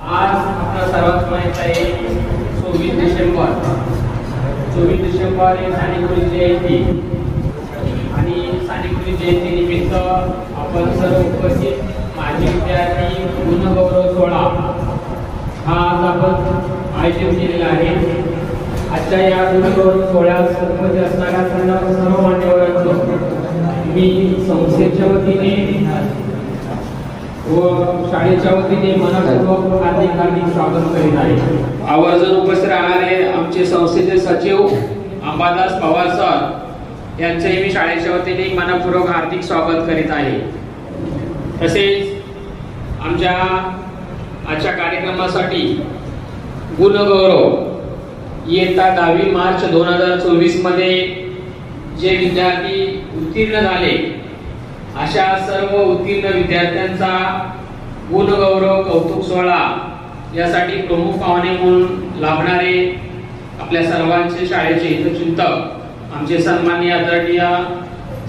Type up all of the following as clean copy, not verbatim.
आज आपल्या सर्वांना माहित आहे 24 डिसेंबर ही सानेगुरुजी जयंती आणि सानेगुरुजी जयंती निमित्त आपण सर्व उपस्थित माजी विद्यार्थी गुणगौरव सोहळा हा आज आपण आयोजित केलेला आहे। आजच्या या गुणगौरव सोहळ्यात उपस्थित असणाऱ्या सर्व मान्यवरांचं मी संस्थेच्या वतीने व शाळेच्या वतीने मनपूर्वक हार्दिक स्वागत करीत आहे। आवर्जून उपस्थित राहणारे आमचे संस्थेचे सचिव अंबादास पवार सर यांचेही मी शाळेच्या वतीने मनपूर्वक हार्दिक स्वागत करीत आहे। तसेच आमच्या आजच्या कार्यक्रमासाठी गुणगौरव इयत्ता 10वी मार्च 2024 मध्ये जे विद्यार्थी उत्तीर्ण झाले अशा सर्व उत्तीर्ण विद्यार्थ्यांचा गुणगौरव कौतुक सोहळा यासाठी प्रमुख पाहुणे म्हणून लाभणारे आपल्या सर्वांचे शाळेचे हितचिंतक आमचे सन्माननीय आदरणीय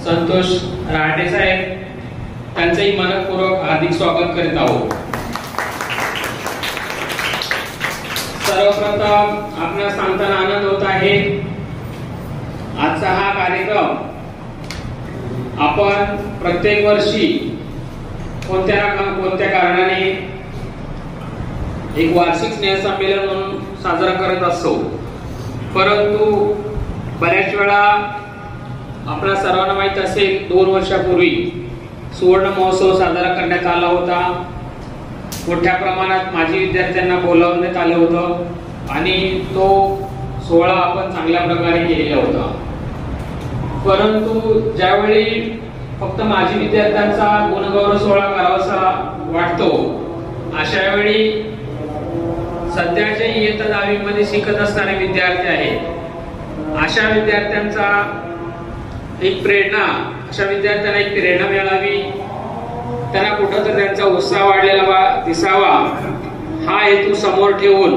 संतोष राहटे साहेब त्यांचेही मनपूर्वक हार्दिक स्वागत करीत आहोत। सर्वप्रथम आपल्याला सांगताना आनंद होत आहे आजचा हा कार्यक्रम आपण प्रत्येक वर्षी कोणत्या कारणाने एक वार्षिक स्नेहसंमेलन म्हणून साजरा करत असतो, परंतु बऱ्याच वेळा आपल्या सर्वांना माहित असेल 2 वर्षापूर्वी सुवर्ण महोत्सव साजरा करण्यात आला होता। मोठ्या प्रमाणात माजी विद्यार्थ्यांना बोलावण्यात आलं होतं आणि तो सोहळा आपण चांगल्या प्रकारे केलेला होता। परंतु ज्यावेळी फक्त माजी विद्यार्थ्यांचा गुणगौरव सोहळा करावासा वाटतो अशा वेळी सध्याच्या इयत्ता 10वी मध्ये शिकत असणारे विद्यार्थी आहेत अशा विद्यार्थ्यांचा एक प्रेरणा मिळावी, त्यांना कुठंतरी त्यांचा उत्साह वाढलेला दिसावा हा हेतू समोर ठेवून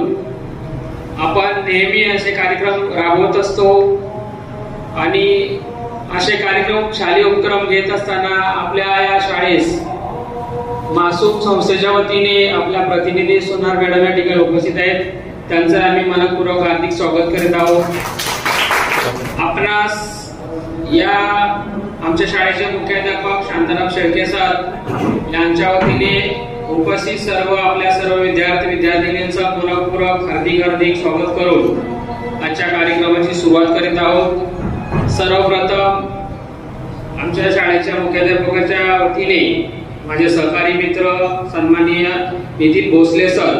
आपण नेहमी असे कार्यक्रम राबवत असतो आणि असे कार्यक्रम शालेय उपक्रम घेत असताना आपल्या या शाळेस मासूम संस्थेच्या वतीने आपल्या प्रतिनिधी सोनार मॅडम या ठिकाणी उपस्थित आहेत, त्यांचं आम्ही मनपूर्वक हार्दिक स्वागत करीत आहोत। आपणास या आमच्या शाळेचे मुख्याध्यापक शांताराम शेळके सर यांच्या वतीने उपस्थित आपल्या सर्व विद्यार्थिनींचं मनपूर्वक हार्दिक स्वागत करून आजच्या कार्यक्रमाची सुरुवात करीत आहोत। सर्वप्रथम आमच्या शाळेच्या मुख्याध्यापकाच्या वतीने माझे सहकारी मित्र सन्माननीय नितीन भोसले सर,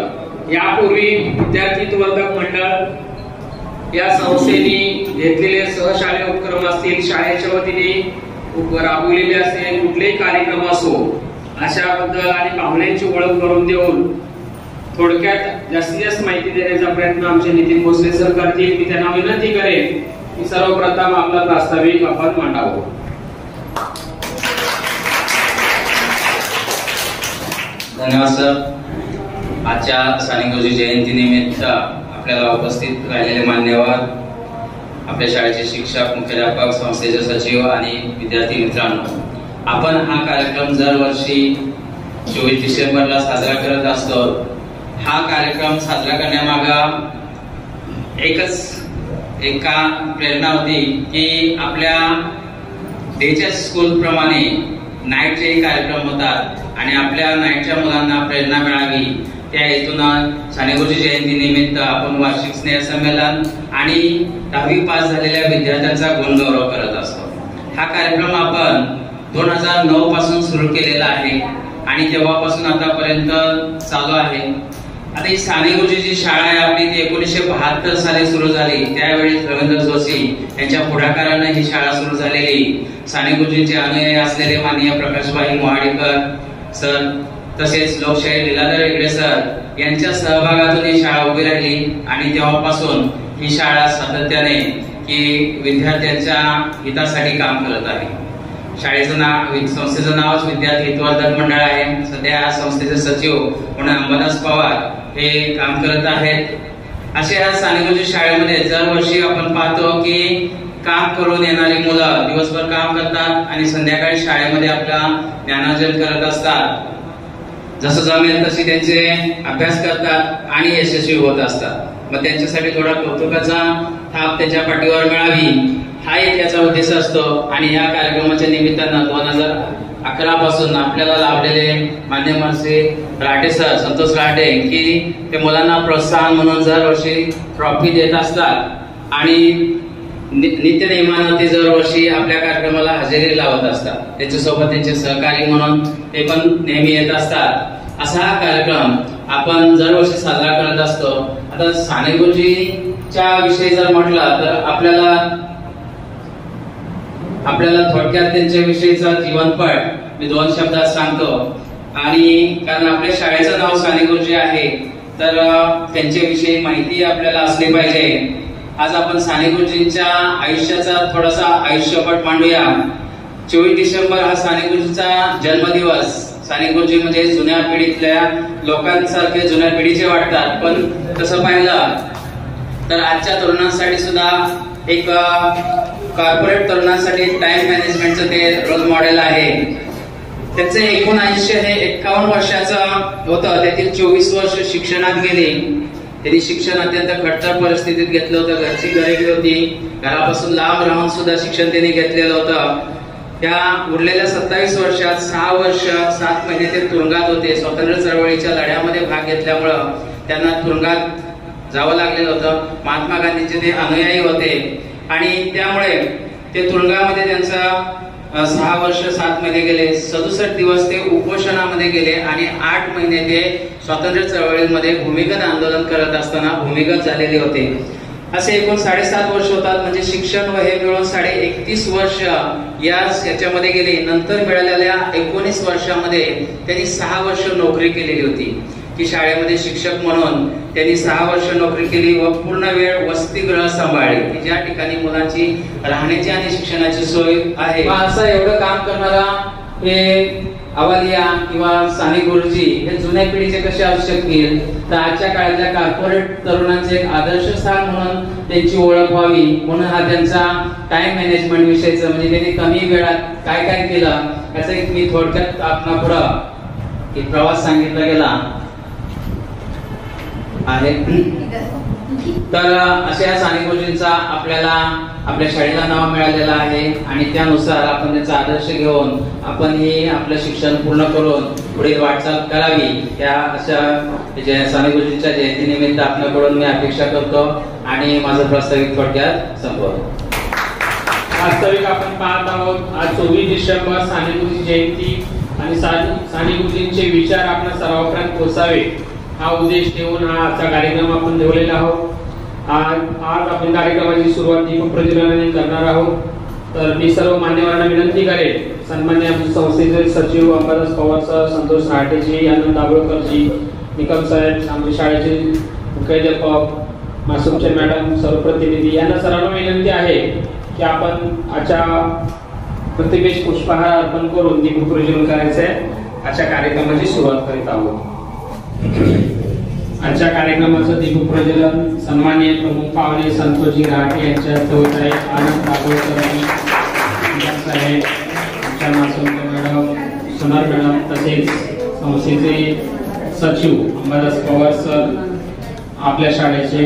यापूर्वी विद्यार्थी वर्धक मंडळ या संस्थेने घेतलेले सहशालेय उपक्रम असतील, शाळेच्या वतीने राबवलेले असतील कुठलेही कार्यक्रम असो अशाबद्दल आणि पाहुण्यांची ओळख करून देऊन थोडक्यात जास्तीत जास्त माहिती देण्याचा प्रयत्न आमचे नितीन भोसले सर करतील। मी त्यांना विनंती करेन की सर्वप्रथम आपला प्रास्ताविक आपण मांडावं। धन्यवाद सर। आजच्या सानेगुरुजी जयंती निमित्त आपल्याला उपस्थित राहिलेले मान्यवर, आपल्या शाळेचे शिक्षक, मुख्याध्यापक, संस्थेचे सचिव आणि विद्यार्थी मित्रांनो, आपण हा कार्यक्रम दरवर्षी 24 डिसेंबरला साजरा करत असतो। हा कार्यक्रम साजरा करण्यामागे एका प्रेरणा होती की आपल्या डेच्या स्कूल प्रमाणे नाईटचे कार्यक्रम होतात आणि आपल्या नाईटच्या मुलांना प्रेरणा मिळावी त्या हेतून सानेगुरुजी जयंती निमित्त आपण वार्षिक स्नेहसंमेलन आणि 10वी पास झालेल्या विद्यार्थ्यांचा गुणगौरव करत असतो। हा कार्यक्रम आपण 2009 पासून सुरू केलेला आहे आणि तेव्हापासून आतापर्यंत चालू आहे। आता ही सानेगुरुजीची शाळा आहे आपली ती 1972 साली सुरू झाली। त्यावेळी रवींद्र जोशी यांच्या पुढाकाराने ही शाळा सुरू झालेली। सानेगुरुजींचे अनुयायी असलेले माननीय प्रकाशभाई मोहाडीकर सर तसेच लोकशाहीर लीलाधर हेगडे सर यांच्या सहभागातून ही शाळा उभी राहिली आणि तेव्हापासून ही शाळा सातत्याने विद्यार्थ्यांच्या हितासाठी काम करत आहे। शाळेचं नाव, संस्थेचं नावच विद्यार्थी हितवर्धक मंडळ आहे। सध्या संस्थेचे सचिव म्हणून अंबादास पवार हे काम करत आहेत। अशा या सानेगुरुजी शाळेमध्ये दरवर्षी आपण पाहतो की काम करून येणारी मुलं दिवसभर काम करतात आणि संध्याकाळी शाळेमध्ये आपला ज्ञानार्जन करत असतात। जसं जमेल तशी त्यांचे अभ्यास करतात आणि यशस्वी होत असतात। मग त्यांच्यासाठी थोडा कौतुकाचा थाप त्यांच्या पाठीवर मिळावी हा एक याचा उद्देश असतो। आणि या कार्यक्रमाच्या निमित्तानं 2011 पासून आपल्याला लाभलेले मान्य मनसे राठे सर, संतोष राठे, की ते मुलांना प्रोत्साहन म्हणून दरवर्षी ट्रॉफी देत असतात आणि नित्य नेमानं ते दरवर्षी आपल्या कार्यक्रमाला हजेरी लावत असतात। त्याच्यासोबत त्यांचे सहकारी म्हणून ते पण नेहमी येत असतात। असा हा कार्यक्रम आपण दरवर्षी साजरा करत असतो। आता साने गुरुजीच्या विषयी जर म्हटलं तर आपल्याला थोडक्यात त्यांच्या विषयीचा जीवनपट मी 2 शब्दात सांगतो। आणि कारण आपल्या शाळेचं नाव साने गुरुजी आहे तर त्यांच्याविषयी माहिती आपल्याला असली पाहिजे। आज आपण साने गुरुजींच्या आयुष्याचा थोडासा आयुष्यपट मांडूया। 24 डिसेंबर हा साने गुरुजीचा जन्मदिवस। साने गुरुजी म्हणजे जुन्या पिढीतल्या लोकांसारखे जुन्या पिढीचे वाटतात, पण तसं पाहिलं तर आजच्या तरुणांसाठी सुद्धा एक कॉर्पोरेट तरुणांसाठी टाइम मॅनेजमेंटचं ते रोल मॉडेल आहे। त्याचे एकूण आयुष्य हे 51 वर्षाचं होतं, त्यातील 24 वर्ष शिक्षणात गेली। त्यांनी शिक्षण अत्यंत खडतर परिस्थितीत घेतलं होतं, घरची गरिबी होती, घरापासून लांब राहून सुद्धा शिक्षण त्यांनी घेतलेलं होतं। त्या उरलेल्या 27 वर्षात 6 वर्ष 7 महिने ते तुरुंगात होते। स्वातंत्र्य चळवळीच्या लढ्यामध्ये भाग घेतल्यामुळं त्यांना तुरुंगात जावं लागलेलं होतं। महात्मा गांधींचे ते अनुयायी होते आणि त्यामुळे ते तुरुंगामध्ये त्यांचा 6 वर्ष 7 महिने गेले। 67 दिवस ते उपोषणामध्ये गेले आणि 8 महिने ते स्वातंत्र्य चळवळीमध्ये भूमिगत आंदोलन करत असताना भूमिगत झालेले होते। असे एकूण 7.5 वर्ष होतात, म्हणजे शिक्षण व हे मिळून 31.5 वर्ष याच्यामध्ये गेले। नंतर मिळालेल्या 19 वर्षामध्ये त्यांनी 6 वर्ष नोकरी केलेली होती, की शाळेमध्ये शिक्षक म्हणून त्यांनी 6 वर्ष नोकरी केली व पूर्ण वेळ वसतिगृह सांभाळले, की ज्या ठिकाणी मुलांची राहण्याची आणि शिक्षणाची सोय आहे। असं एवढं काम करणारा हे अवालिया किंवा साने गुरुजी हे जुन्या पिढीचे कसे असू शकतील, तर आजच्या काळातल्या कॉर्पोरेट तरुणांचे एक आदर्श स्थान म्हणून त्यांची ओळख व्हावी म्हणून हा त्यांचा टाइम मॅनेजमेंट विषयचं, म्हणजे त्यांनी कमी वेळात काय काय केलं याचा एक मी थोडक्यात आपणापुढं एक प्रवास सांगितला गेला आहे। तर अशा साने गुरुजींचा आपल्याला आपल्या शाळेला नाव मिळालेलं आहे आणि त्यानुसार आपण त्याचा आदर्श घेऊन आपण हे आपलं शिक्षण पूर्ण करून पुढील वाटचाल करावी, या अशा साने गुरुजींच्या जयंतीनिमित्त आपल्याकडून मी अपेक्षा करतो आणि माझं प्रास्ताविक थोडक्यात संपवतो। वास्तविक आपण पाहत आहोत आज 24 डिसेंबर साने गुरुजी जयंती आणि साने गुरुजींचे विचार आपल्या सर्वांपर्यंत पोहोचावे हा उद्देश ठेवून हा आजचा कार्यक्रम आपण ठेवलेला आहोत। आज आपण कार्यक्रमाची सुरुवात दीप प्रज्वलनाने करणार आहोत। तर मी सर्व मान्यवरांना विनंती करेन, सन्मान्य संस्थेचे सचिव अंबादास पवार सर, संतोष राठेजी, आनंद दाभोळकरजी, निकम साहेब, आमच्या शाळेचे मुख्याध्यापक, मासूमचे मॅडम, सर्व प्रतिनिधी यांना सर्वांना विनंती आहे की आपण आजच्या प्रतिमेस पुष्पहार अर्पण करून दीप प्रज्वलन करायचे आजच्या कार्यक्रमाची सुरुवात करीत आहोत। आजच्या कार्यक्रमाचं दीपप्रज्वलन सन्माननीय प्रमुख पाहुणे संतोषजी राठे यांच्या हस्ते होत आहे। आनंद दाभोळकर साहेब, आमच्या मासूमचे मॅडम, सोनार मॅडम, तसेच संस्थेचे सचिव अंबादास पवार सर, आपल्या शाळेचे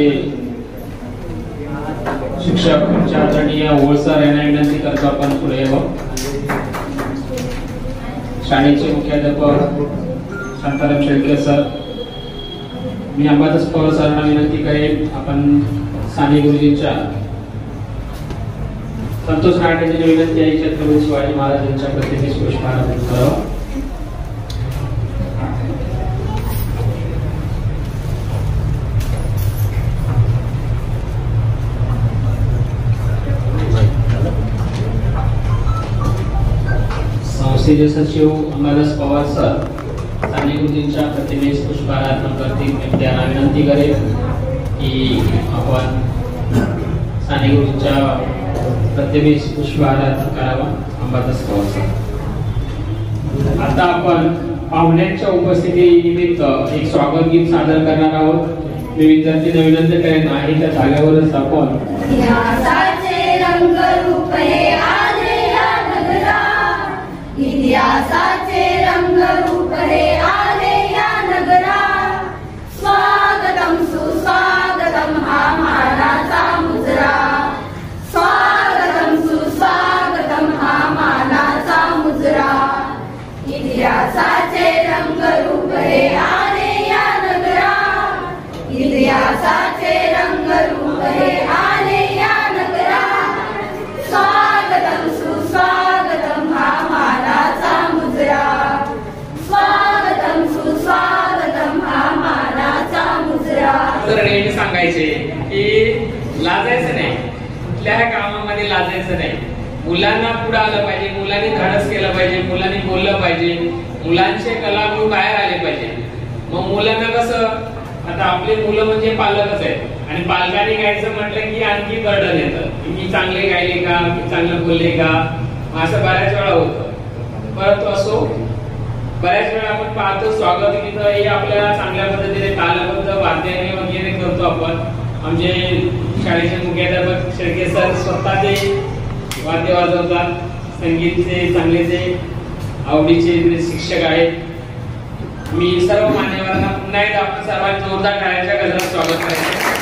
शिक्षक आमच्या आदरणीय ओळ सर यांना विनंती करतो आपण पुढे यावं। शाळेचे मुख्याध्यापक शांताराम शेळके सर, मी अंबादास पवार सरांना विनंती करेन आपण साने गुरुजींच्या संतोष राठेंची विनंती आहे छत्रपती शिवाजी महाराजांच्या प्रतिमेस पुष्पहार अर्पण करावं। संस्थेचे सचिव अंबादास पवार सर साने गुरुजींच्या प्रतिमेस पुष्पहार अर्पण करतील। मी त्यांना विनंती करेन की आपण साने गुरुजींच्या प्रतिमेस पुष्पहार अर्पण करावा। अंबादास पवार सर। आता आपण पाहुण्यांच्या उपस्थितीनिमित्त एक स्वागत गीत सादर करणार आहोत। मी विद्यार्थ्यांना विनंती करेन आहे त्या जागेवरच आपण इतिहासाचे रंग रूप हे आले या नगरा, इतिहासाचे रंग रूप हे आले सांगायचे की लाजायचं नाही, कुठल्याही कामामध्ये लाजायचं नाही. मुलांना पुढे आलं पाहिजे, मुलांनी धाडस केलं पाहिजे, मुलांनी बोललं पाहिजे, मुलांचे कलागुण बाहेर आले पाहिजे. मग मुलांना कसं, आता आपले मुलं म्हणजे पालकच आहेत आणि पालकांनी गायचं म्हटलं की आणखी बर्डन येतं की मी चांगले गायले का, मी चांगलं बोलले का, असं बऱ्याच वेळा होतं. परंतु असो, बऱ्याच वेळा आपण पाहतो स्वागत गीत हे आपल्याला चांगल्या पद्धतीने तालबद्ध वाद्याने वगैरे करतो आपण. आमचे शाळेचे मुख्याध्यापक शेळके सर स्वतः ते वाद्य वाजवतात, संगीतचे चांगले ते आवडीचे शिक्षक आहेत. मी सर्व मान्यवरांना पुन्हा एकदा आपण सर्वांनी जोरदार टाळ्यांच्या गजरात स्वागत करायचं.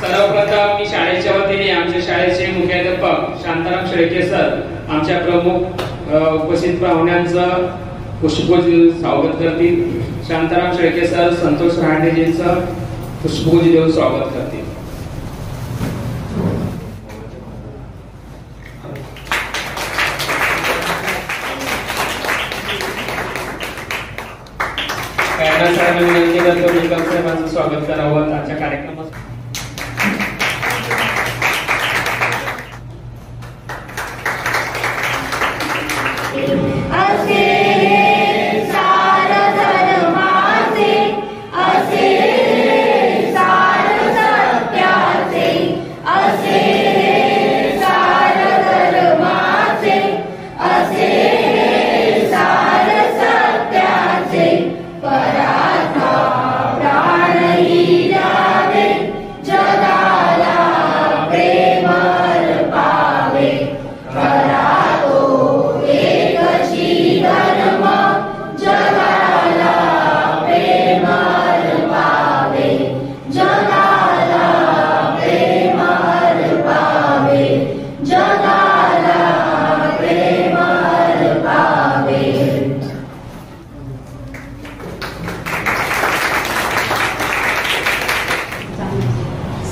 सर्वप्रथम मी शाळेच्या वतीने आमच्या शाळेचे मुख्याध्यापक शांताराम शेळके सर आमच्या प्रमुख उपस्थित पाहुण्यांचं पुष्पगुच्छ स्वागत करतील. शांताराम शेळके सर संतोष रहाटेजींचं पुष्पगुच्छ देऊन स्वागत करतील. विनंती करतो निकम साहेबांचं स्वागत करावं आजच्या कार्यक्रमात.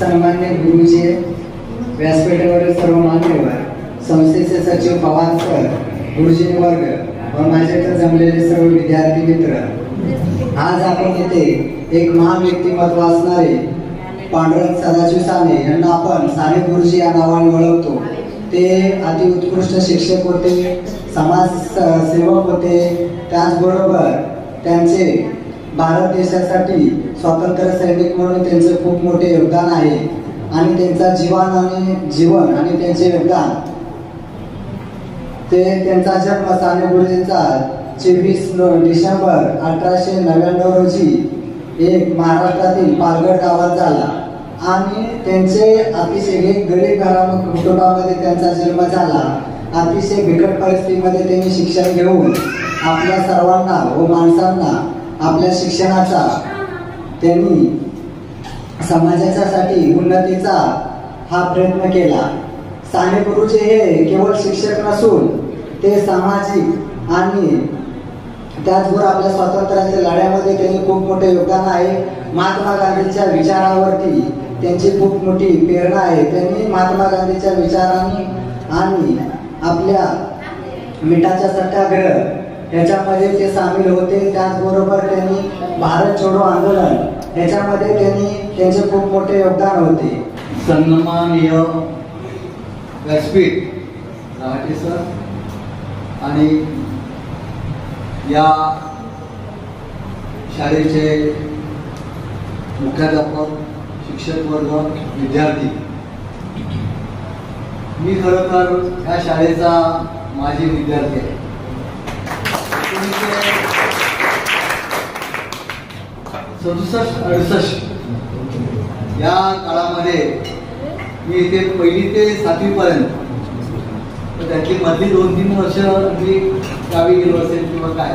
सन्मान्य गुरुजी, व्यासपीठावरील सर्व मान्यवर, संस्थेचे सचिव पवार सर, गुरुजी वर्ग व माझ्याकडे जमलेले सर्व विद्यार्थी मित्र, आज आपण येथे एक महान व्यक्तिमत्व असणारे पांडुरंग सदाशिव साने यांना आपण साने गुरुजी या नावाने ओळखतो. ते अति उत्कृष्ट शिक्षक होते, समाज सेवक होते. त्याचबरोबर त्यांचे भारत देशासाठी स्वातंत्र्य सैनिक म्हणून त्यांचे खूप मोठे योगदान आहे आणि त्यांचा जीवन आणि त्यांचे योगदान, ते त्यांचा जन्म साने गुरुजींचा 24 डिसेंबर 1899 रोजी एक महाराष्ट्रातील पालघर गावात झाला आणि त्यांचे अतिशय गरीब कुटुंबामध्ये त्यांचा जन्म झाला. अतिशय बिकट परिस्थितीमध्ये त्यांनी शिक्षण घेऊन आपल्या सर्वांना व माणसांना आपल्या शिक्षणाचा, त्यांनी समाजाच्यासाठी उन्नतीचा हा प्रयत्न केला. साने गुरुजी हे केवळ शिक्षक नसून ते सामाजिक आणि त्याचबरोबर आपल्या स्वातंत्र्याच्या लढ्यामध्ये त्यांनी खूप मोठे योगदान आहे. महात्मा गांधींच्या विचारावरती त्यांची खूप मोठी प्रेरणा आहे. त्यांनी महात्मा गांधीच्या विचारांनी आणि आपल्या मिठाचा सत्याग्रह याच्यामध्ये ते सामील होते. त्याचबरोबर त्यांनी भारत छोडो आंदोलन याच्यामध्ये त्यांचे खूप मोठे योगदान होते. सन्माननीय व्यासपीठ रहाटे सर आणि या शाळेचे मुख्याध्यापक, शिक्षक वर्ग, विद्यार्थी, मी खरं तर या शाळेचा माजी विद्यार्थी आहे. 67-68 या काळामध्ये मी इथे 1ली ते 7वी पर्यंत, त्यातली मधली 2-3 वर्ष मी गावी गेलो असेल किंवा काय,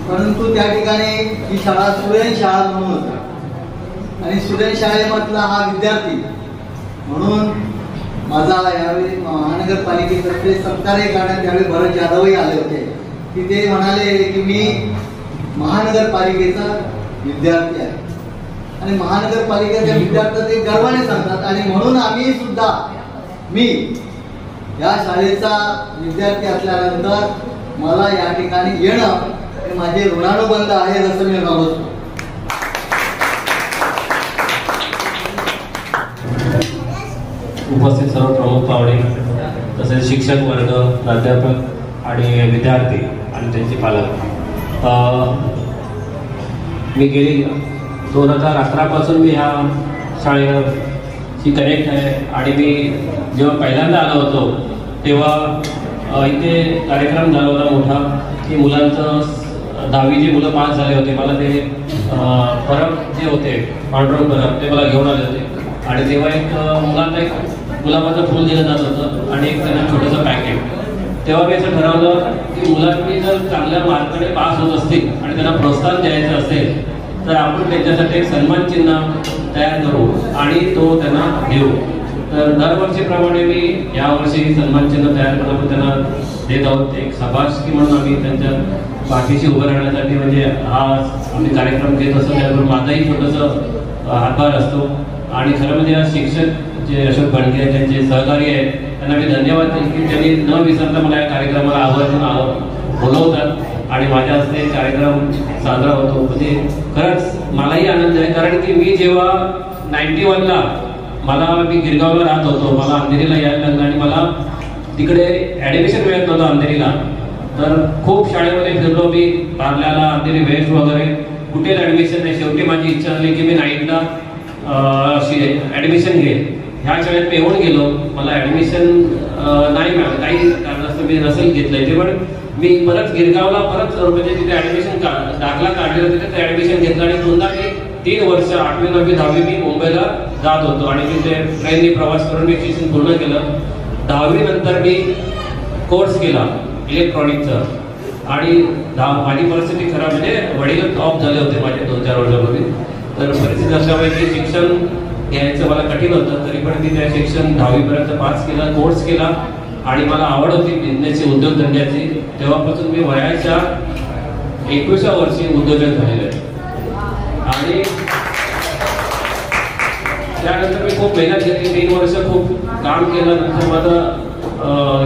परंतु त्या ठिकाणी ही शाळा स्टुडंट शाळा म्हणून होता आणि स्टुडंट शाळेमधला हा विद्यार्थी म्हणून माझा यावेळी महानगरपालिकेतर्फे सत्कार करण्यात त्यावेळी भरत जाधवही आले होते की ते म्हणाले की मी महानगरपालिकेचा विद्यार्थी आहे आणि महानगरपालिकेच्या विद्यार्थ्यांना ते गर्वाने सांगतात आणि म्हणून आम्ही सुद्धा, मी या शाळेचा विद्यार्थी असल्यानंतर मला या ठिकाणी येणं हे माझे ऋणानुबंध आहे असं मी समजतो. उपस्थित सर्व प्रमुख पाहुणे, तसेच शिक्षक वर्ग, प्राध्यापक आणि विद्यार्थी आणि त्यांचे पालक, मी गेली 2011 पासून मी ह्या शाळेशी कनेक्ट आहे. आणि मी जेव्हा पहिल्यांदा आलो होतो तेव्हा इथे कार्यक्रम झाला होता मोठा, की मुलांचं 10वी जी मुलं पास झाले होते, मला ते परब जे होते पांडुरंग परब ते मला घेऊन आले होते. आणि तेव्हा एक मुलांना एक गुलाबाचं फूल दिलं जात होतं आणि एक त्यांना छोटंसं पॅकेट. तेव्हा मी असं ठरवलं की मुलांनी जर चांगल्या मार्काने पास होत असतील आणि त्यांना प्रोत्साहन द्यायचं असेल तर आपण त्यांच्यासाठी एक सन्मान चिन्ह तयार करू आणि तो त्यांना देऊ. तर दरवर्षीप्रमाणे मी यावर्षी सन्मान चिन्ह तयार करून त्यांना देत आहोत. एक शाबासकी म्हणून आम्ही त्यांच्या पाठीशी उभं राहण्यासाठी म्हणजे हा आम्ही कार्यक्रम घेत असतो, त्याबरोबर माझाही छोटंसं हातभार असतो. आणि खरं म्हणजे या शिक्षक जे अशोक बडके त्यांचे सहकारी आहेत त्यांना मी धन्यवाद देईन की त्यांनी न विसरता मला या कार्यक्रमाला आवर्जून बोलवतात आणि माझ्या हस्ते कार्यक्रम साजरा होतो. म्हणजे खरंच मलाही आनंद आहे, कारण की मी जेव्हा 91ला मी गिरगावला राहत होतो, मला अंधेरीला यायला लागलं आणि मला तिकडे ॲडमिशन मिळत नव्हतं अंधेरीला. तर खूप शाळेमध्ये फिरलो मी, पार्ल्याला, अंधेरी वेस्ट वगैरे, कुठेच ॲडमिशन नाही. शेवटी माझी इच्छा झाली की मी 9ला ॲडमिशन घेईन. ह्या शाळेत मी येऊन गेलो, मला ॲडमिशन नाही मिळालं, काही कारणास्तव मी नसेल घेतलंय ते. पण मी परत गिरगावला म्हणजे तिथे ॲडमिशन दाखला काढलेला, तिथे ॲडमिशन घेतलं आणि पुन्हा मी 3 वर्ष 8वी 9वी 10वी मी मुंबईला जात होतो आणि तिथे ट्रेननी प्रवास करून मी शिक्षण पूर्ण केलं. 10वी नंतर मी कोर्स केला इलेक्ट्रॉनिकचा आणि माझी परिस्थिती खराब, म्हणजे वडील ऑफ झाले होते माझे 2-4 वर्षापूर्वी. तर परिस्थिती अशामुळे की शिक्षण घ्यायचं मला कठीण होतं, तरी पण मी त्या शिक्षण 10वी पर्यंत पास केलं, कोर्स केला आणि मला आवड होती बिझनेसची, उद्योगधंद्याची. तेव्हापासून मी वयाच्या 21व्या वर्षी उद्योजक झालेलो आहे. आणि त्यानंतर मी खूप मेहनत घेतली, 3 वर्ष खूप काम केलं. नंतर माझं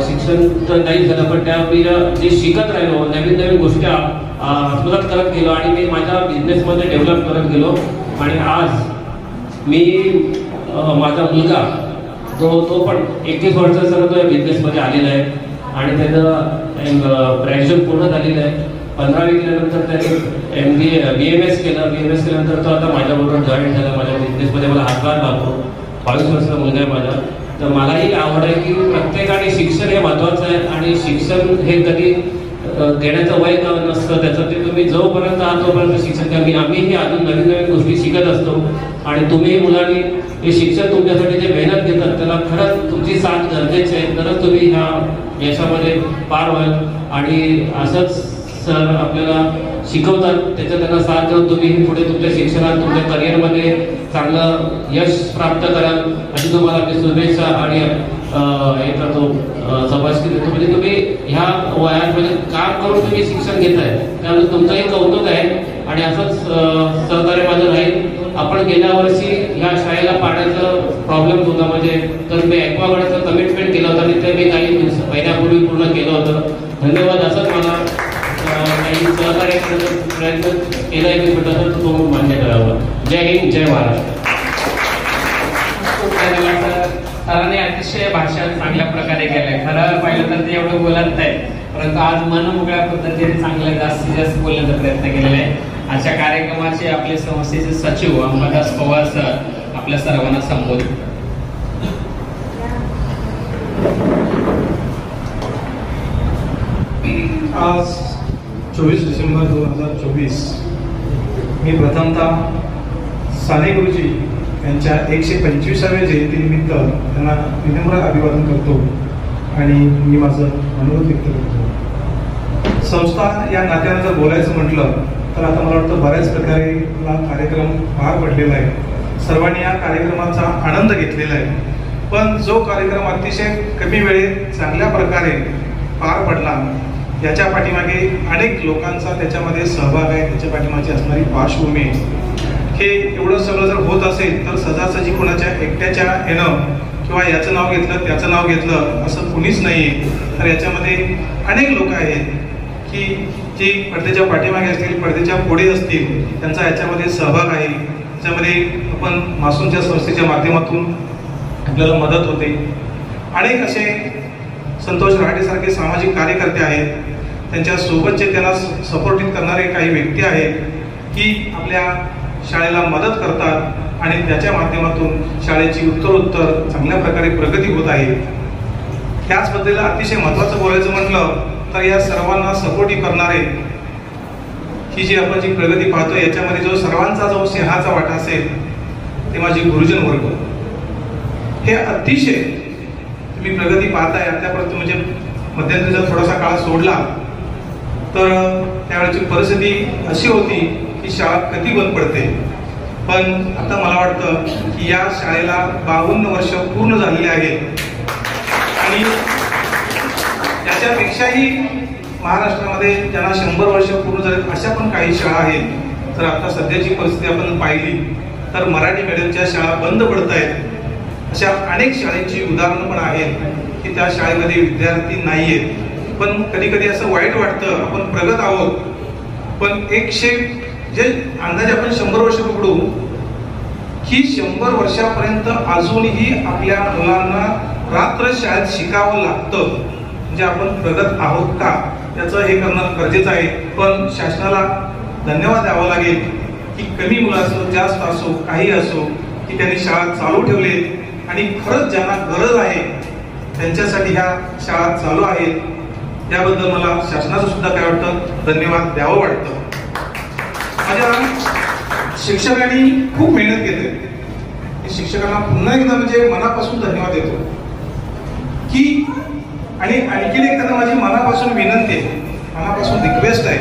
शिक्षण तर नाही झालं, पण त्या मी जे शिकत राहिलो, नवीन नवीन गोष्टी आत्मसात करत गेलो आणि मी माझ्या बिझनेसमध्ये डेव्हलप करत गेलो. आणि आज मी माझा मुलगा तो पण 21 वर्षाचा तो या बिझनेसमध्ये आलेला आहे आणि त्याचं ग्रॅज्युएशन पूर्ण झालेलं आहे. 15वी केल्यानंतर त्याने BMS केलं. BMS केल्यानंतर तो आता माझ्याबरोबर जॉईन झाला माझ्या बिझनेसमध्ये, मला हातभार लागतो. 22 वर्षाचा मुलगा आहे माझा. तर मलाही आवड आहे की प्रत्येकाने शिक्षण हे महत्त्वाचं आहे आणि शिक्षण हे कधी घेण्याचं वय नसतं त्याचं, ते तुम्ही जोपर्यंत आहात तोपर्यंत शिक्षण घ्या. आम्हीही अजून नवीन नवीन गोष्टी शिकत असतो आणि तुम्ही मुलांनी हे शिक्षण तुमच्यासाठी जे मेहनत घेतात त्याला खरंच तुमची साथ गरजेची आहे, तरच तुम्ही ह्या यशामध्ये पार व्हाल. आणि असंच सर आपल्याला शिकवतात, त्याच्यात त्यांना साथ देऊन तुम्ही पुढे तुमच्या शिक्षणात, तुमच्या करिअरमध्ये चांगलं यश प्राप्त कराल अशी तुम्हाला मी शुभेच्छा आणि हे करतो, शाबासकी देतो. म्हणजे तुम्ही ह्या वयामध्ये काम करून तुम्ही शिक्षण घेताय, त्यामुळे तुमचंही कौतुक आहे आणि असंच सहकार्य माझं राहील. आपण गेल्या वर्षी ह्या शाळेला पाण्याचं प्रॉब्लेम होता, म्हणजे तर मी ॲक्वागार्डचं कमिटमेंट केलं होतं आणि ते मी काही महिन्यापूर्वी पूर्ण केलं होतं. धन्यवाद. असंच मला काही सहकार्य करण्याचा प्रयत्न केला आहे की तसं तो मान्य करावं. जय हिंद, जय महाराष्ट्र. सरांनी अतिशय भाषण चांगल्या प्रकारे केलंय. खरं पाहिलं तर ते एवढं बोलत नाही, परंतु आज मनमोकळ्या पद्धतीने चांगलं जास्तीत जास्त बोलण्याचा प्रयत्न केलेला आहे. अशा कार्यक्रमाचे आपले संस्थेचे सचिव अंबादास पवार सर आपल्या सर्वांना संबोधित. आज 24 डिसेंबर 2024 मी प्रथमतः साने गुरुजी यांच्या 125व्या जयंतीनिमित्त त्यांना विनम्र अभिवादन करतो आणि मी माझं अनुरोध व्यक्त करतो. संस्था या नात्यानं जर बोलायचं म्हटलं तर आता मला वाटतं बऱ्याच प्रकारे हा कार्यक्रम पार पडलेला आहे, सर्वांनी या कार्यक्रमाचा आनंद घेतलेला आहे. पण जो कार्यक्रम अतिशय कमी वेळेत चांगल्या प्रकारे पार पडला याच्या पाठीमागे अनेक लोकांचा त्याच्यामध्ये सहभाग आहे, त्याच्या पाठीमागची असणारी पार्श्वभूमी. हे एवढं सगळं जर होत असेल तर सहजासहजी कोणाच्या एकट्याच्या येणं किंवा याचं नाव घेतलं त्याचं नाव घेतलं असं कुणीच नाही आहे. तर याच्यामध्ये अनेक लोक आहेत की जी पडद्याच्या पाठीमागे असतील, पडद्याच्या पुढे असतील, त्यांचा याच्यामध्ये सहभाग आहे. त्याच्यामध्ये आपण मासूमच्या संस्थेच्या माध्यमातून आपल्याला मदत होते. अनेक असे संतोष रहाटेसारखे सामाजिक कार्यकर्ते आहेत, त्यांच्या सोबतचे त्यांना सपोर्टिंग करणारे काही व्यक्ती आहेत की आपल्या शाळेला मदत करतात आणि त्याच्या माध्यमातून शाळेची उत्तरोत्तर चांगल्या प्रकारे प्रगती होत आहे. त्याचबद्दल अतिशय महत्त्वाचं बोलायचं म्हटलं तर या सर्वांना सपोर्टिंग करणारे ही जी आपण जी प्रगती पाहतो याच्यामध्ये जो सर्वांचा जो सिंहाचा वाटा असेल ते माझे गुरुजन वर्ग. हे अतिशय तुम्ही प्रगती पाहताय आतापर्यंत, म्हणजे मध्यंतरी जर थोडासा काळ सोडला तर त्यावेळेची परिस्थिती अशी होती की शाळा कधी बंद पडते. पण आता मला वाटतं की या शाळेला 52 वर्ष पूर्ण झालेली आहेत आणि त्याच्यापेक्षाही महाराष्ट्रामध्ये ज्यांना 100 वर्ष पूर्ण झाले अशा पण काही शाळा आहेत. तर आता सध्याची परिस्थिती आपण पाहिली तर मराठी मीडियमच्या शाळा बंद पडत आहेत. अशा अनेक शाळेची उदाहरणं पण आहेत की त्या शाळेमध्ये विद्यार्थी नाही आहेत. पण कधी कधी असं वाईट वाटतं, आपण प्रगत आहोत पण जे अंदाजे आपण 100 वर्ष पकडू की 100 वर्षापर्यंत अजूनही आपल्या मुलांना रात्र शाळेत शिकावं लागतं. म्हणजे आपण प्रगत आहोत का याचं हे करणं गरजेचं आहे. पण शासनाला धन्यवाद द्यावा लागेल की कमी मुलं असो जास्त असो काही असो की त्यांनी शाळा चालू ठेवले आणि खरंच ज्यांना गरज आहे त्यांच्यासाठी ह्या शाळा चालू आहेत. त्याबद्दल मला शासनाचं सुद्धा काय वाटतं धन्यवाद द्यावं वाटतं. माझ्या शिक्षकांनी खूप मेहनत घेतली. शिक्षकांना पुन्हा एकदा म्हणजे मनापासून धन्यवाद देतो की आणि आणखीन एक त्यांना माझी मनापासून विनंती आहे, मनापासून रिक्वेस्ट आहे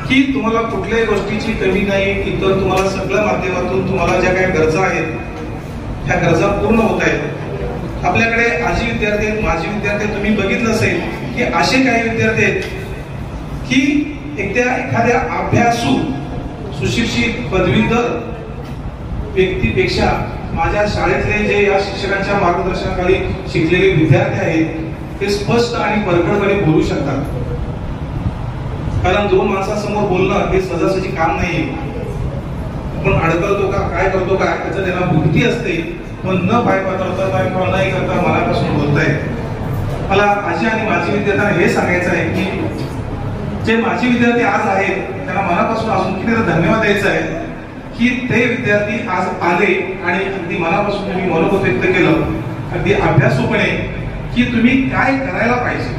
की तुम्हाला कुठल्याही गोष्टीची कमी नाही. इतर तुम्हाला सगळ्या माध्यमातून तुम्हाला ज्या काही गरजा आहेत त्या गरजा पूर्ण होत आहेत. आपल्याकडे आजी विद्यार्थी आहेत, माजी विद्यार्थी आहेत. तुम्ही बघितलं असेल की असे काही विद्यार्थी आहेत की एखाद्या अभ्यासू सुशिक्षित पदवीधर व्यक्तीपेक्षा माझ्या शाळेतले जे या शिक्षकांच्या मार्गदर्शनाखाली शिकलेले विद्यार्थी आहेत ते स्पष्ट आणि परखडपणे बोलू शकतात. कारण 2 माणसांसमोर बोलणं हे सहजासहजी काम नाहीये. आपण अडकळतो का काय करतो का त्याचं त्यांना बुद्धी असते, पण न पाय पातळता नाही करता मनापासून बोलताय. मला आजी आणि माजी विद्यार्थ्यांना हे सांगायचं आहे की जे माजी विद्यार्थी आज आहेत त्यांना मनापासून अजून किती धन्यवाद द्यायचा आहे की ते विद्यार्थी आज आले आणि अगदी मनापासून तुम्ही मनोगत व्यक्त केलं अगदी अभ्यासूपणे की तुम्ही काय करायला पाहिजे.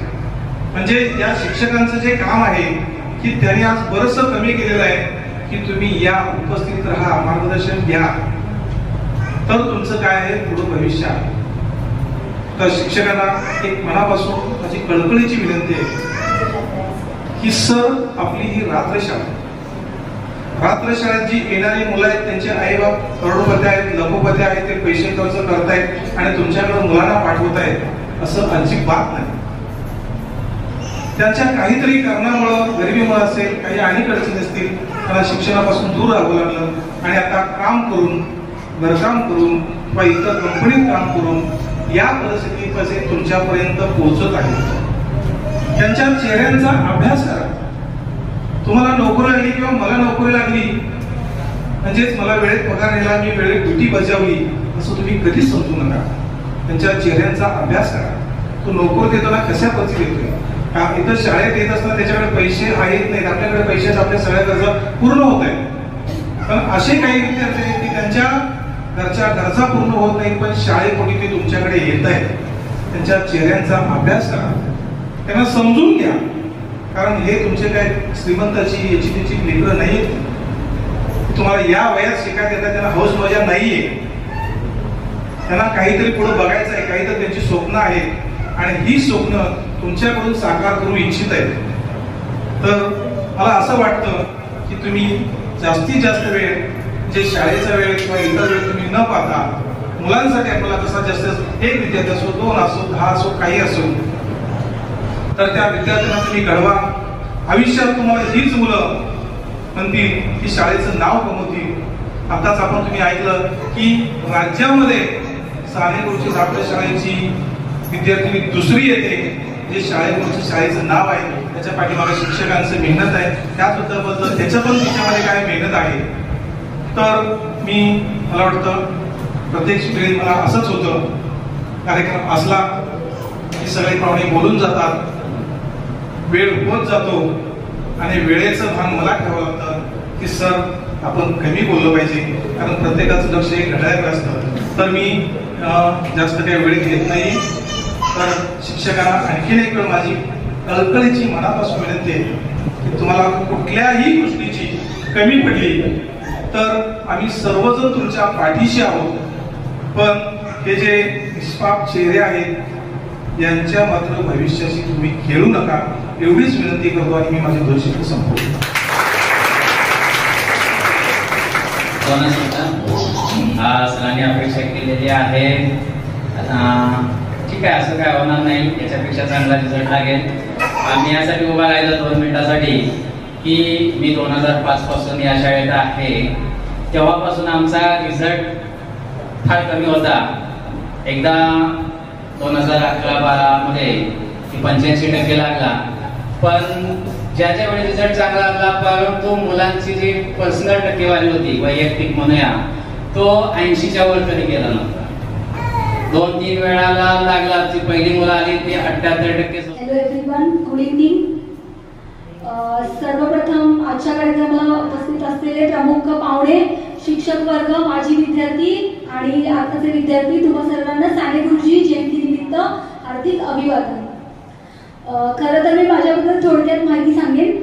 म्हणजे या शिक्षकांचं जे काम आहे की त्यांनी आज बरंचसं कमी केलेलं आहे की तुम्ही या उपस्थित राहा, मार्गदर्शन घ्या, तर तुमचं काय आहे पुढं भविष्य आहे. तर शिक्षकांना एक मनापासून माझी कळकळीची विनंती आहे की सर आपली ही रात्रशाळेत जी येणारी मुलं आहेत त्यांचे आई बाप करोडपती आहेत, लखोपती आहेत, ते पैसे खर्च करतायत आणि तुमच्याकडे मुलांना पाठवत आहेत असं अजिबात नाही. त्यांच्या काहीतरी कारणामुळं, गरिबीमुळे असेल, काही अनेक अडचणी असतील, त्यांना शिक्षणापासून दूर राहावं लागलं आणि आता काम करून, घरकाम करून किंवा इतर कंपनीत काम करून या परिस्थितीमध्ये तुमच्यापर्यंत पोहोचत आहे. त्यांच्या चेहऱ्यांचा अभ्यास करा. तुम्हाला नोकरी लागली किंवा मला नोकरी लागली म्हणजेच मला वेळेत पगार दिला, मी वेळेत ड्युटी बजावली असं तुम्ही कधीच समजू नका. त्यांच्या चेहऱ्यांचा अभ्यास करा. तो नोकरी देताना कशा पद्धतीने देतोय. इथं शाळेत येत असताना त्याच्याकडे पैसे आहेत नाहीत, आपल्याकडे पैशाच्या आपल्या सगळ्या गरजा पूर्ण होत आहेत. पण असे काही विद्यार्थी आहेत की त्यांच्या घरच्या गरजा पूर्ण होत नाहीत पण शाळेपोटी ते तुमच्याकडे येत आहेत. त्यांच्या चेहऱ्यांचा अभ्यास करा, त्यांना समजून घ्या. कारण हे तुमचे काय श्रीमंताची याची त्याची लेकरं नाहीत. तुम्हाला या वयात शिकायला येतात, त्यांना हौस मजा नाहीये. त्यांना काहीतरी पुढे बघायचं आहे, काहीतरी त्यांची स्वप्न आहेत आणि ही स्वप्न तुमच्याकडून साकार करू इच्छित आहेत. तर मला असं वाटतं की तुम्ही जास्तीत जास्त वेळ जे शाळेचा वेळ किंवा इतर वेळ तुम्ही न पाहता मुलांसाठी आपल्याला कसा जास्त एक विद्यार्थी असो, 2 असो, 10 असो, काही असो, तर त्या विद्यार्थ्यांना तुम्ही घडवा. आयुष्यात तुम्हाला हीच मुलं म्हणतील की शाळेचं नाव कमवतील. आताच आपण तुम्ही ऐकलं की राज्यामध्ये सानेगुरुची रात्र शाळेची विद्यार्थी 2री येते. जे शाळेचं नाव आहे त्याच्या पाठीमागे शिक्षकांचं मेहनत आहे. त्याच्या पण तिच्यामध्ये काय मेहनत आहे. तर मला वाटतं प्रत्येक वेळी मला असंच होतं, कार्यक्रम असला की सगळे पाहुणे बोलून जातात, वेळ होत जातो आणि वेळेचं भान मला ठेवावं लागतं की सर आपण कमी बोललं पाहिजे, कारण प्रत्येकाचं लक्ष हे घड्याळाकडे असतं. तर मी जास्त काही वेळ घेत नाही. तर शिक्षकांना आणखीन एक वेळ माझी कळकळीची मनापासून विनंती आहे की तुम्हाला कुठल्याही गोष्टीची कमी पडली तर आम्ही सर्वजण तुमच्या पाठीशी आहोत, पण हे जे निष्पाप चेहरे आहेत यांच्या मात्र भविष्याशी तुम्ही खेळू नका एवढीच विनंती करतो आणि मी माझे 2 शब्द संपवतो. सरांनी अपेक्षा केलेली आहे, ठीक आहे, असं काय होणार नाही, याच्यापेक्षा चांगला रिझल्ट लागेल. आम्ही यासाठी उभा राहिलो 2 मिनिटासाठी की मी 2005 पासून या शाळेत आहे. तेव्हापासून आमचा रिझल्ट फार कमी होता. एकदा 2011-12 मध्ये 85% लागला, पण ज्याच्या वेळी रिझल्ट चांगला लागला परंतु मुलांची जी पर्सनल टक्केवारी होती, वैयक्तिक म्हणूया, तो 80च्या वर कधी गेला नव्हता. 2-3 वेळाला लागला. जी पहिली मुलं आली ती 78%. Hello everyone, good evening. सर्वप्रथम आजच्या कार्यक्रमाला उपस्थित असलेले प्रमुख पाहुणे, शिक्षक वर्ग, माजी विद्यार्थी आणि आताचे विद्यार्थी, तुम्हा सर्वांना साने गुरुजी जयंतीनिमित्त हार्दिक अभिवादन. खरं तर मी माझ्याबद्दल थोडक्यात माहिती सांगेन.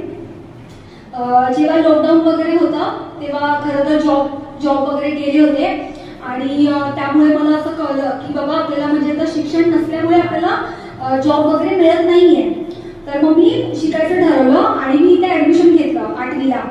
जेव्हा लॉकडाऊन वगैरे होता तेव्हा खरं तर जॉब वगैरे गेले होते आणि त्यामुळे मला असं कळलं की बाबा आपल्याला म्हणजे आता शिक्षण नसल्यामुळे आपल्याला जॉब वगैरे मिळत नाहीये. तर मग मी शिकायचं ठरवलं आणि मी इथे ऍडमिशन घेतलं 8वीला.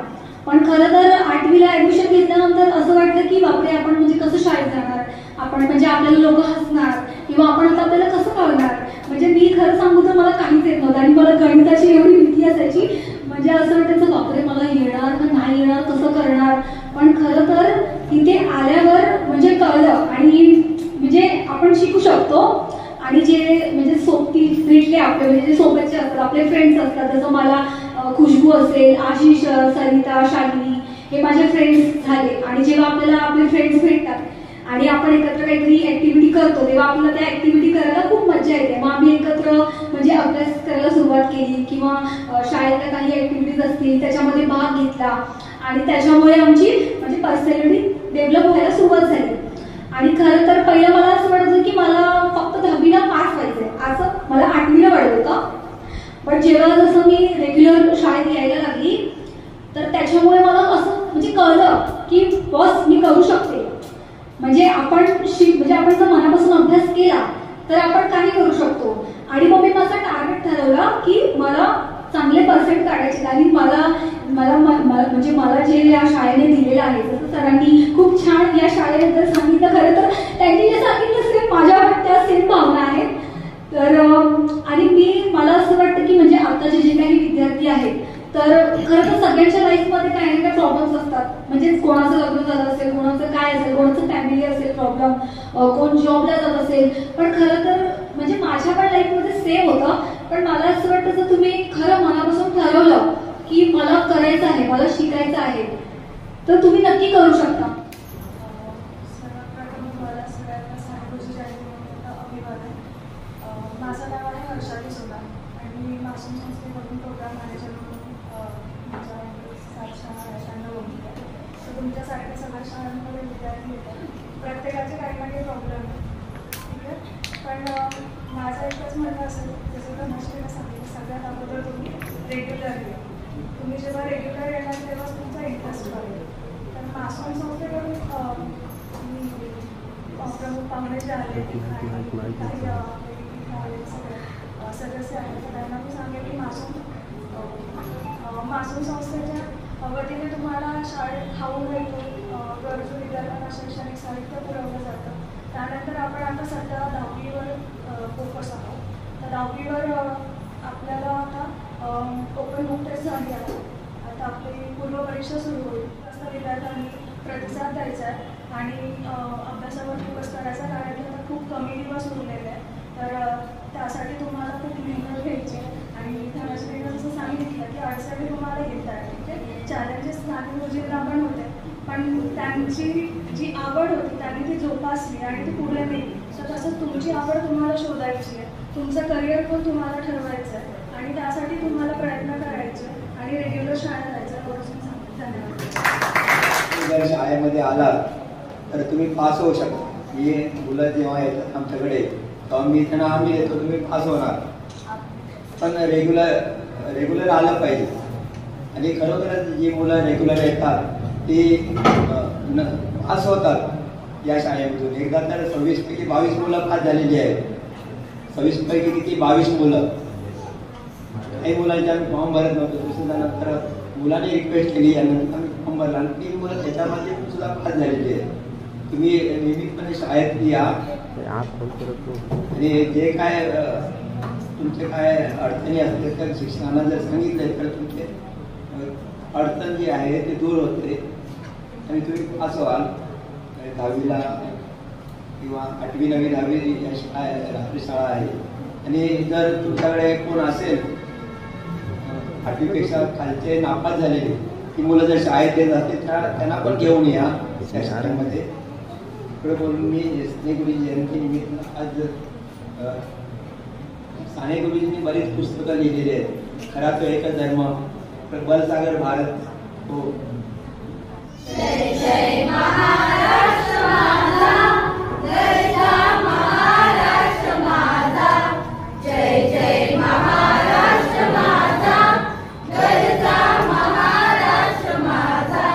पण खरं तर 8वीला ऍडमिशन घेतल्यानंतर असं वाटलं की बापरे आपण म्हणजे कसं शाळेत जाणार, आपण म्हणजे आपल्याला लोक हसणार किंवा आपण आता आपल्याला कसं कळणार. म्हणजे मी खरं सांगू तर मला काहीच येत नव्हतं आणि मला गणिताची एवढी भीती असायची, म्हणजे असं वाटायचं बापरे मला येणार का नाही येणार, कसं करणार. पण खरं तर इथे आल्यावर म्हणजे कळलं आणि म्हणजे आपण शिकू शकतो. आणि जे म्हणजे भेटले आपले म्हणजे जे सोबतचे असतात, आपले फ्रेंड्स असतात, जसं मला खुशबू असेल, आशिष, सरिता, शालिनी, हे माझे फ्रेंड्स झाले. आणि जेव्हा आपल्याला आपले फ्रेंड्स भेटतात आणि आपण एकत्र काहीतरी ऍक्टिव्हिटी करतो तेव्हा आपल्याला त्या ऍक्टिव्हिटी करायला खूप मजा येते. मग आम्ही एकत्र म्हणजे अभ्यास करायला सुरुवात केली किंवा शाळेतल्या काही ऍक्टिव्हिटीज असतील त्याच्यामध्ये भाग घेतला आणि त्याच्यामुळे आमची म्हणजे पर्सनॅलिटी डेव्हलप व्हायला सुरुवात झाली. आणि खरं तर पहिलं मला असं वाटत होतं की मला फक्त 10वीला पास व्हायचंय, असं मला 8वीला वाटत होतं. पण जेव्हा जसं मी रेग्युलर शाळेत यायला लागली तर त्याच्यामुळे मला असं म्हणजे कळलं की बॉस मी करू शकते. म्हणजे आपण म्हणजे आपण जर मनापासून अभ्यास केला तर आपण काही करू शकतो. आणि मग मी माझा टार्गेट ठरवला की मला चांगले पर्सेंट काढायचे. आणि मला म्हणजे मला जे या शाळेने दिलेलं आहे, जसं सरांनी खूप छान या शाळेबद्दल सांगितलं, खरं तर त्यांनी जे सांगितलं सेम माझ्या त्या सेम भावना आहेत. तर आणि मला असं वाटतं की म्हणजे आताचे जे काही विद्यार्थी आहेत तर खरं तर सगळ्यांच्या लाईफमध्ये काही ना काही प्रॉब्लेम्स असतात. म्हणजे कोणाचं लग्न झालं असेल, कोणाचं काय असेल, कोणाचं फॅमिली असेल प्रॉब्लेम, कोण जॉबला जात असेल. पण खरं तर म्हणजे माझ्या पण लाईफमध्ये सेम होतं. पण मला असं वाटतं जर तुम्ही खरं मनापासून ठरवलं की मला करायचं आहे, मला शिकायचं आहे, तर तुम्ही नक्की करू शकता. माझं नाव आहे हर्षाली सोनार आणि मी मासूम संस्थेमधून प्रोग्राम मॅनेजर म्हणून माझ्या 7 शाळा आहेत त्यांना बोलते आहे. तर तुमच्यासारख्या सगळ्या शाळांमध्ये विद्यार्थी येतात, प्रत्येकाचे काही ना काही प्रॉब्लेम आहे, ठीक आहे. पण माझं एकच म्हणणं असेल, जसं तर नसलेलं सांगितलं, सगळ्यात अगोदर तुम्ही रेग्युलर या. तुम्ही जेव्हा रेग्युलर येणार तेव्हाच तुमचा इंटरेस्ट वाढेल. तर मासूम संस्थेकडून प्रमुख पाहुणे जे आले काही सदस्य आहेत तर त्यांना मी सांगेन की मासूम संस्थेच्या वतीने तुम्हाला शाळेत खाऊ मिळतो, गरजू विद्यार्थ्यांना शैक्षणिक साहित्य पुरवलं जातं. त्यानंतर आपण आता सध्या 10वीवर फोकस आहोत. तर 10वीवर आपल्याला आता ओपन बुक टेस्ट झाली आहे. आता आपली पूर्वपरीक्षा सुरू होईल. तसं विद्यार्थ्यांनी प्रतिसाद द्यायचा आहे आणि अभ्यासावर फोकस करायचा, कारण की आता खूप कमी दिवस उरलेले आहेत. तर त्यासाठी तुम्हाला खूप मेहनत घ्यायची आणि धनश्रीनं जसं सांगितलं की अडचणी तुम्हाला येत आहेत, ठीक आहे. चॅलेंजेस नानी गुरुजींना पण होते, पण पण त्यांची जी आवड होती त्यांनी ती जोपासली आणि ती पुढे नेली. तर तसंच तुमची आवड तुम्हाला शोधायची आहे, तुमचं करिअर पण तुम्हाला ठरवायचं आहे आणि त्यासाठी तुम्हाला प्रयत्न करायचे आणि रेग्युलर शाळेत जायचं. धन्यवाद. जर शाळेमध्ये आलात तर तुम्ही पास होऊ शकता. ही मुलं जेव्हा येतात आमच्याकडे तेव्हा मी त्यांना आम्ही देतो, तुम्ही पास होणार. पण रेग्युलर आलं पाहिजे. आणि खरोखरच जी मुलं रेग्युलर येतात ती पास होतात या शाळेमधून. एकदा तर 26 पैकी 22 मुलं पास झालेली आहेत. 26 पैकी किती 22 मुलं. काही मुलांचे आम्ही फॉर्म भरत नव्हतो, नंतर मुलांनी रिक्वेस्ट केली यानंतर आम्ही फॉर्म भरला आणि 3 मुलं त्याच्यामध्ये सुद्धा पास झालेली आहे. तुम्ही नियमितपणे शाळेत या आणि जे काय तुमचे काय अडचणी असतील तर शिक्षकांना जर सांगितले तर तुमचे अडचण जी आहे ते दूर होते आणि तुम्ही पास व्हाल. 10वीला किंवा 8वी 9वी 10वी या रात्री शाळा आहे. आणि जर तुमच्याकडे कोण असेल 8वीपेक्षा खालचे नापास झालेले ती मुलं जर शाळेत येत असतील त्यांना पण घेऊन या त्या शाळेमध्ये. पुढे बोलून मी साने गुरुजी जयंती निमित्त आज साने गुरुजींनी बरीच पुस्तकं लिहिलेली आहेत. खरा तो एकच धर्म, प्रबल सागर भारत. हो. जय जय महाराष्ट्र माझा, जय जय महाराष्ट्र माझा, जय जय महाराष्ट्र माझा, जय जय महाराष्ट्र माझा.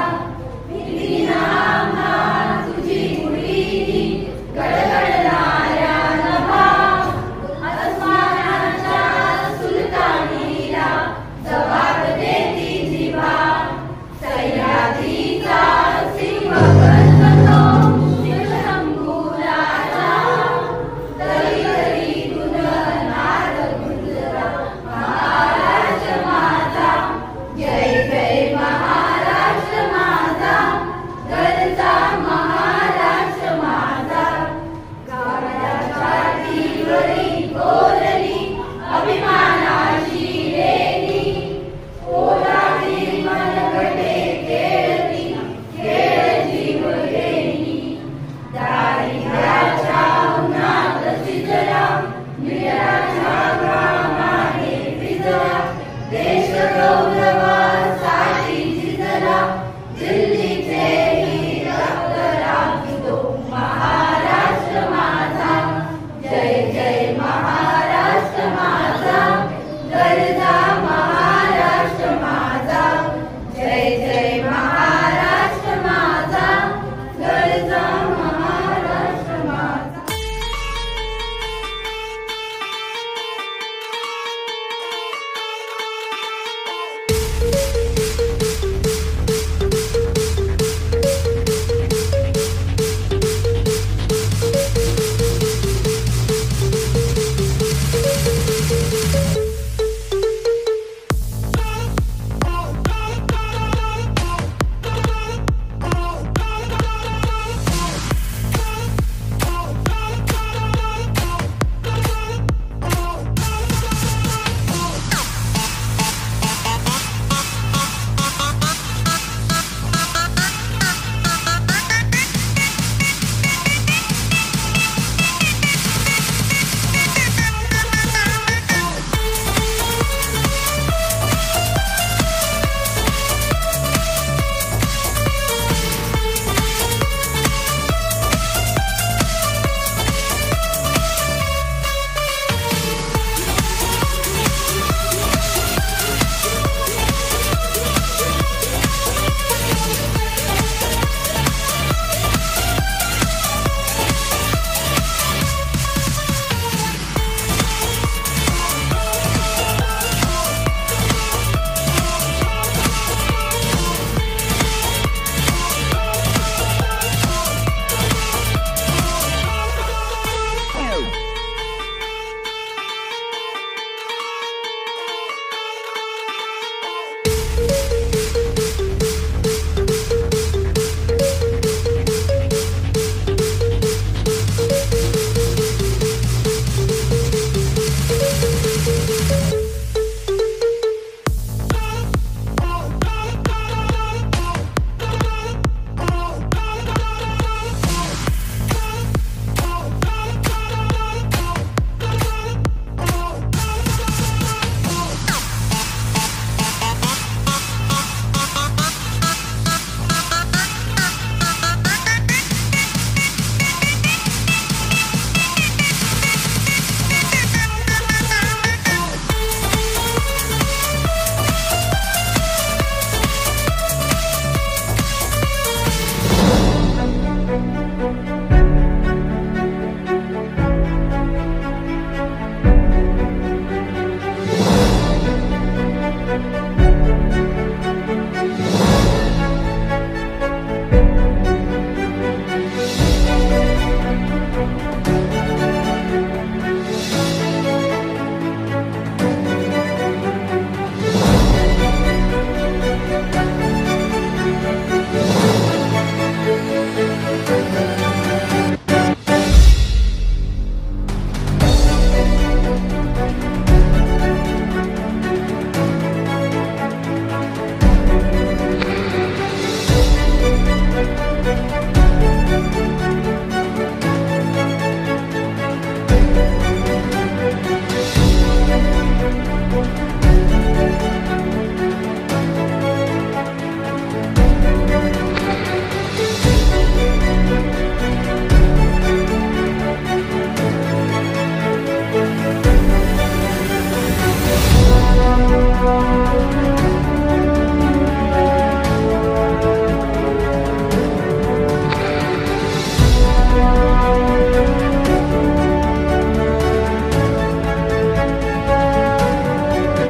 विधिनामा तुझी गुढी गडगडणाऱ्या नभा, अस्मानाच्या सुलतानीला जबाब देती जिभा. सह्याद्रीचा सिंह गरजतो शिवशंभू राजा, तरी तरी गुणनाद गुंजला महाराष्ट्र माझा. जय जय महाराष्ट्र माझा, गरजा महाराष्ट्र माझा. गाण्याच्या छातीवरी कोरली अभिमानाची लेणी, ओलावी मनगटे खेळती खेळ जीव घेणी. दारिद्र्याच्या उन्हात शिजला, निराच्या घामाने भिजला, देश गौरवासाठी झिजला.